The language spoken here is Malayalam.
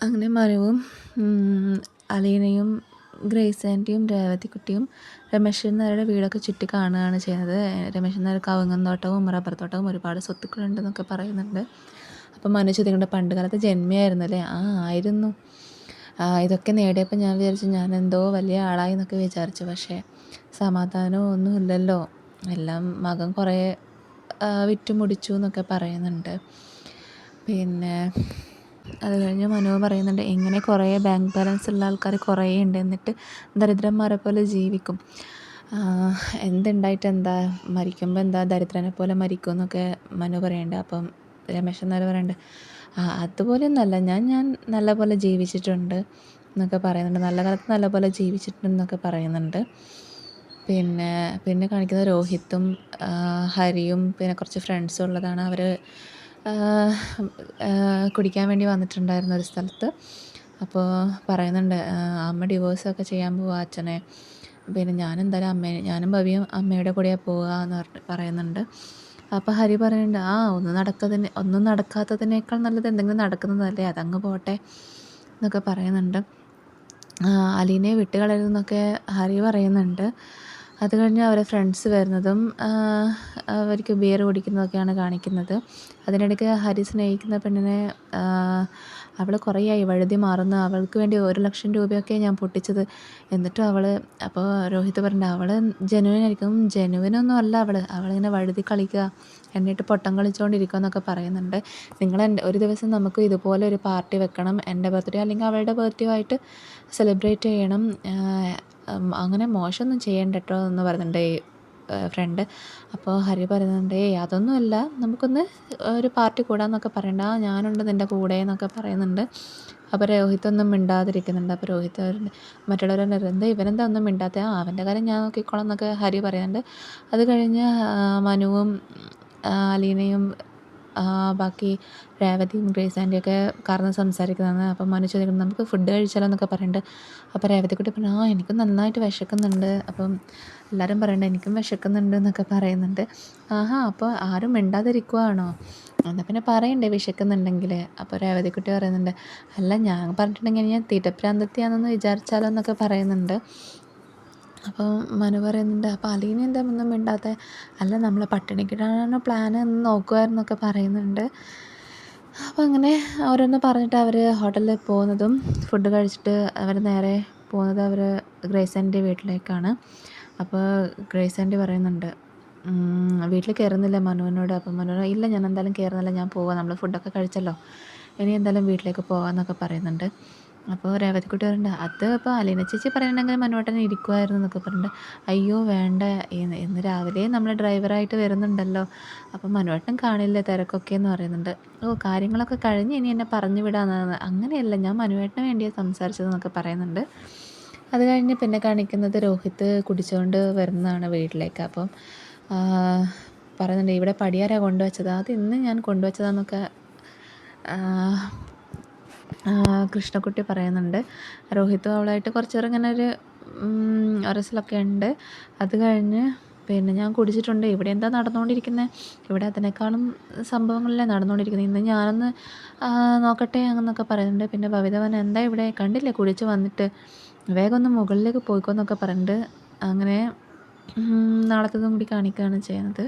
അങ്ങനെ മനുവും അലീനയും ഗ്രേസ് ആൻറ്റിയും രേവതിക്കുട്ടിയും രമേശൻ നായരുടെ വീടൊക്കെ ചുറ്റി കാണുകയാണ് ചെയ്യുന്നത്. രമേശൻ നായർ കവുങ്ങൻ തോട്ടവും റബ്ബർ തോട്ടവും ഒരുപാട് സ്വത്തുക്കളുണ്ടെന്നൊക്കെ പറയുന്നുണ്ട്. അപ്പം മനു ചോദിക്കുന്നുണ്ട്, പണ്ട് കാലത്ത് ജന്മിയായിരുന്നു അല്ലേ? ആ ആയിരുന്നു. ഇതൊക്കെ നേടിയപ്പോൾ ഞാൻ വിചാരിച്ചു ഞാൻ എന്തോ വലിയ ആളായി എന്നൊക്കെ വിചാരിച്ചു. പക്ഷേ സമാധാനവും ഒന്നും ഇല്ലല്ലോ. എല്ലാം മകൻ കുറേ വിറ്റു മുടിച്ചു എന്നൊക്കെ പറയുന്നുണ്ട്. പിന്നെ അത് കഴിഞ്ഞ് മനു പറയുന്നുണ്ട്, ഇങ്ങനെ കുറേ ബാങ്ക് ബാലൻസ് ഉള്ള ആൾക്കാർ കുറേ ഉണ്ട്, എന്നിട്ട് ദരിദ്രന്മാരെ പോലെ ജീവിക്കും. എന്തുണ്ടായിട്ട് എന്താ, മരിക്കുമ്പോൾ എന്താ ദരിദ്രനെ പോലെ മരിക്കും എന്നൊക്കെ മനു പറയുന്നുണ്ട്. അപ്പം രമേശൻ നായർ പറയുന്നുണ്ട്, അതുപോലെയൊന്നുമല്ല, ഞാൻ നല്ല പോലെ ജീവിച്ചിട്ടുണ്ട് എന്നൊക്കെ പറയുന്നുണ്ട്. നല്ല കാലത്ത് നല്ല പോലെ ജീവിച്ചിട്ടുണ്ടെന്നൊക്കെ പറയുന്നുണ്ട്. പിന്നെ കാണിക്കുന്നത് രോഹിത്തും ഹരിയും പിന്നെ കുറച്ച് ഫ്രണ്ട്സും ഉള്ളതാണ്. അവർ കുടിക്കാൻ വേണ്ടി വന്നിട്ടുണ്ടായിരുന്നു ഒരു സ്ഥലത്ത്. അപ്പോൾ പറയുന്നുണ്ട്, അമ്മ ഡിവോഴ്സൊക്കെ ചെയ്യാൻ പോവുക അച്ഛനെ, പിന്നെ ഞാനെന്തായാലും ഞാനും ഭവിയും അമ്മയുടെ കൂടെയാണ് പോവുക എന്ന് പറയുന്നുണ്ട്. അപ്പോൾ ഹരി പറയുന്നുണ്ട്, ഒന്നും നടക്കാത്തതിനേക്കാൾ നല്ലത് എന്തെങ്കിലും നടക്കുന്നതല്ലേ, അതങ്ങ് പോട്ടെ എന്നൊക്കെ പറയുന്നുണ്ട്. അലീനയെ വിട്ട് കളയരുതെന്നൊക്കെ ഹരി പറയുന്നുണ്ട്. അത് കഴിഞ്ഞ് അവരെ ഫ്രണ്ട്സ് വരുന്നതും അവർക്ക് ബിയർ കുടിക്കുന്നതൊക്കെയാണ് കാണിക്കുന്നത്. അതിനിടയ്ക്ക് ഹരി സ്നേഹിക്കുന്ന പെണ്ണിനെ അവൾ കുറേയായി വഴുതി മാറുന്നു, അവൾക്ക് വേണ്ടി 1,00,000 രൂപയൊക്കെ ഞാൻ പൊട്ടിച്ചത്, എന്നിട്ടും അപ്പോൾ രോഹിത് പറഞ്ഞിട്ട്, അവൾ ജെനുവിനായിരിക്കും. ജെനുവിനൊന്നും അല്ല അവളിങ്ങനെ വഴുതി കളിക്കുക, എന്നിട്ട് പൊട്ടം കളിച്ചുകൊണ്ടിരിക്കുക എന്നൊക്കെ പറയുന്നുണ്ട്. ഒരു ദിവസം നമുക്ക് ഇതുപോലെ ഒരു പാർട്ടി വെക്കണം, എൻ്റെ ബർത്ത്ഡേ അല്ലെങ്കിൽ അവളുടെ ബർത്ത്ഡേ ആയിട്ട് സെലിബ്രേറ്റ് ചെയ്യണം, അങ്ങനെ മോശമൊന്നും ചെയ്യണ്ട കേട്ടോ എന്ന് പറയുന്നുണ്ട് ഈ ഫ്രണ്ട്. അപ്പോൾ ഹരി പറയുന്നുണ്ട്, അതൊന്നുമല്ല, നമുക്കൊന്ന് ഒരു പാർട്ടി കൂടാന്നൊക്കെ പറയണ്ട, ഞാനുണ്ട് നിൻ്റെ കൂടെ എന്നൊക്കെ പറയുന്നുണ്ട്. അപ്പോൾ രോഹിത്തൊന്നും മിണ്ടാതിരിക്കുന്നുണ്ട്. അപ്പോൾ രോഹിത് മറ്റുള്ളവരുടെ എന്താ ഇവനെന്താ ഒന്നും മിണ്ടാത്ത, അവൻ്റെ കാര്യം ഞാൻ നോക്കിക്കോളാം എന്നൊക്കെ ഹരി പറയുന്നുണ്ട്. അത് കഴിഞ്ഞ് മനുവും അലീനയും ബാക്കി രേവതിയും ഗ്രേസ് ആൻറ്റിയൊക്കെ കാരണം സംസാരിക്കുന്നതാണ്. അപ്പം മനു ചോദിക്കുന്നത്, നമുക്ക് ഫുഡ് കഴിച്ചാലോ എന്നൊക്കെ പറയുന്നുണ്ട്. അപ്പോൾ രേവതിക്കുട്ടി പറഞ്ഞു, എനിക്ക് നന്നായിട്ട് വിശക്കുന്നുണ്ട്. അപ്പം എല്ലാവരും പറയുന്നുണ്ട്, എനിക്കും വിശക്കുന്നുണ്ട് എന്നൊക്കെ പറയുന്നുണ്ട്. അപ്പോൾ ആരും മിണ്ടാതിരിക്കുവാണോ, എന്നാൽ പിന്നെ പറയണ്ടേ വിശക്കുന്നുണ്ടെങ്കിൽ. അപ്പോൾ രേവതിക്കുട്ടി പറയുന്നുണ്ട്, അല്ല ഞാൻ പറഞ്ഞിട്ടുണ്ടെങ്കിൽ ഞാൻ തീറ്റപ്രാന്തത്തിയാണെന്ന് വിചാരിച്ചാലോ എന്നൊക്കെ പറയുന്നുണ്ട്. അപ്പോൾ മനു പറയുന്നുണ്ട്, അപ്പോൾ അലീന എന്താ ഒന്നും മിണ്ടാത്ത, അല്ല നമ്മൾ പട്ടിണിക്കിടാനാണ് പ്ലാൻ എന്ന് നോക്കുമായിരുന്നൊക്കെ പറയുന്നുണ്ട്. അപ്പോൾ അങ്ങനെ ഓരോന്ന് പറഞ്ഞിട്ട് അവർ ഹോട്ടലിൽ പോകുന്നതും ഫുഡ് കഴിച്ചിട്ട് അവർ നേരെ പോകുന്നത് ഗ്രേസ് ആൻറ്റി വീട്ടിലേക്കാണ്. അപ്പോൾ ഗ്രേസ് ആൻറ്റി പറയുന്നുണ്ട്, വീട്ടിൽ കയറുന്നില്ല മനുവിനോട്. അപ്പം മനു, ഇല്ല ഞാൻ എന്തായാലും കയറുന്നില്ല, ഞാൻ പോവാം, നമ്മൾ ഫുഡൊക്കെ കഴിച്ചല്ലോ, ഇനി എന്തായാലും വീട്ടിലേക്ക് പോകാമെന്നൊക്കെ പറയുന്നുണ്ട്. അപ്പോൾ രേവതിക്കുട്ടി പറയുന്നുണ്ട്, അത് ഇപ്പോൾ അലീന ചേച്ചി പറയുന്നുണ്ടെങ്കിൽ മനുവേട്ടൻ ഇരിക്കുമായിരുന്നു എന്നൊക്കെ പറഞ്ഞിട്ട്, അയ്യോ വേണ്ട, ഇന്ന് രാവിലെ നമ്മൾ ഡ്രൈവറായിട്ട് വരുന്നുണ്ടല്ലോ, അപ്പം മനുവേട്ടൻ കാണില്ലേ തിരക്കൊക്കെ എന്ന് പറയുന്നുണ്ട്. കാര്യങ്ങളൊക്കെ കഴിഞ്ഞ് ഇനി എന്നെ പറഞ്ഞു വിടാമെന്നാണ്, അങ്ങനെയല്ല, ഞാൻ മനുവേട്ടന് വേണ്ടിയാണ് സംസാരിച്ചതെന്നൊക്കെ പറയുന്നുണ്ട്. അത് കഴിഞ്ഞ് പിന്നെ കാണിക്കുന്നത് രോഹിത്ത് കുടിച്ചുകൊണ്ട് വരുന്നതാണ് വീട്ടിലേക്ക്. അപ്പം പറയുന്നുണ്ട്, ഇവിടെ പടിയാരാ കൊണ്ടുവച്ചത്, അത് ഇന്ന് ഞാൻ കൊണ്ടുവച്ചതാന്നൊക്കെ കൃഷ്ണക്കുട്ടി പറയുന്നുണ്ട്. രോഹിത്തും അവളായിട്ട് കുറച്ച് നേരം ഇങ്ങനെ ഒരു ഉരസലൊക്കെ ഉണ്ട്. അത് കഴിഞ്ഞ് പിന്നെ ഞാൻ കുടിച്ചിട്ടുണ്ട്, ഇവിടെ എന്താ നടന്നുകൊണ്ടിരിക്കുന്നത്, ഇവിടെ അതിനേക്കാളും സംഭവങ്ങളല്ലേ നടന്നുകൊണ്ടിരിക്കുന്നത്, ഇന്ന് ഞാനൊന്ന് നോക്കട്ടെ എന്നൊക്കെ പറയുന്നുണ്ട്. പിന്നെ ഭവിതവൻ, എന്താ ഇവിടെ കണ്ടില്ലേ കുടിച്ച് വന്നിട്ട്, വേഗം ഒന്ന് മുകളിലേക്ക് പോയിക്കോന്നൊക്കെ പറഞ്ഞിട്ട് അങ്ങനെ നാളത്തതും കൂടി കാണിക്കുകയാണ് ചെയ്യുന്നത്.